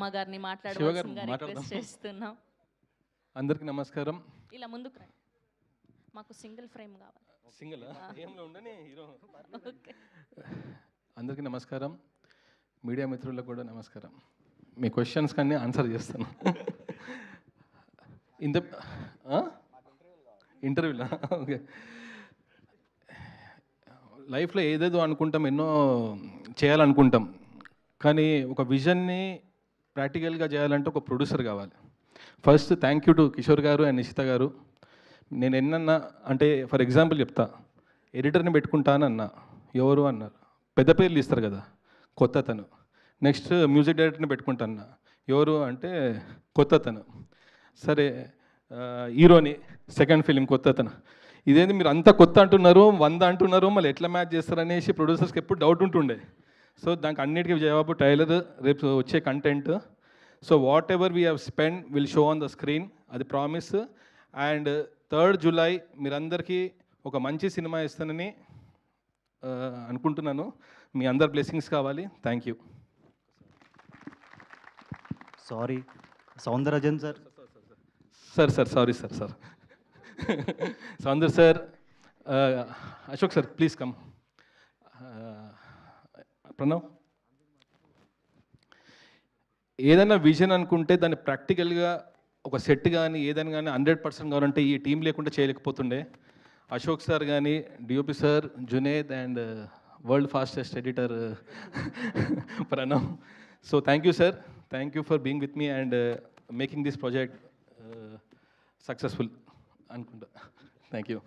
మా గారిని శివ గారు మాట్లాడవలసిందిగా మాట్లాడదాం. రిక్వెస్ట్ చేస్తున్నాం. అందరికీ నమస్కారం. ఇలా ముందుకు రండి. మాకు సింగిల్ ఫ్రేమ్ కావాలి. సింగిల్ ఏంలో ఉండని హీరో. ఓకే. అందరికీ నమస్కారం. మీడియా మిత్రులకు కూడా నమస్కారం. మీ క్వశ్చన్స్ కన్నీ ఆన్సర్ చేస్తాను. ఇంత ఇంటర్వ్యూలా? ఓకే. లైఫ్లో ఏదేదో అనుకుంటాం, ఎన్నో చేయాలనుకుంటాం, కానీ ఒక విజన్ని ప్రాక్టికల్గా చేయాలంటే ఒక ప్రొడ్యూసర్ కావాలి. First thank you to Kishore గారు అండ్ నిషిత గారు. నేను ఎన్నన్నా అంటే ఫర్ ఎగ్జాంపుల్ చెప్తా, ఎడిటర్ని పెట్టుకుంటానన్నా, ఎవరు అన్నారు, పెద్ద పేర్లు ఇస్తారు కదా, కొత్త తను. నెక్స్ట్ మ్యూజిక్ డైరెక్టర్ని పెట్టుకుంటాను, ఎవరు అంటే కొత్త తను. సరే హీరోని సెకండ్ ఫిలిం కొత్త తను. ఇదేంటి మీరు అంతా కొత్త అంటున్నారు, 100 అంటున్నారు, మళ్ళీ ఎట్లా మ్యాచ్ చేస్తారు అనేసి ప్రొడ్యూసర్స్కి ఎప్పుడు డౌట్ ఉంటుండే. సో దానికి అన్నిటికీ జవాబు ట్రైలర్, రేపు వచ్చే content. So what ever we have spend will show on the screen, అది ప్రామిస్. అండ్ 3rd July మీరందరికీ ఒక మంచి సినిమా ఇస్తానని అనుకుంటున్నాను. మీ అందరు బ్లెస్సింగ్స్ కావాలి. Thank you. Sorry Soundararajan sir. Sorry sir. Soundar sir, Ashok sir please come. Pranav, ఏదైనా విజన్ అనుకుంటే దాన్ని ప్రాక్టికల్గా ఒక సెట్ కానీ ఏదైనా కానీ 100% కావాలంటే ఈ టీం లేకుండా చేయలేకపోతుండే. అశోక్ సార్ కానీ, DOP sir, Juned and world fastest editor Pranav. So thank you sir, thank you for being with me and making this project successful అనుకుంటా. Thank you.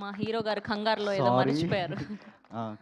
మా హీరో గారు కంగారులో ఏదో Sorry. మర్చిపోయారు.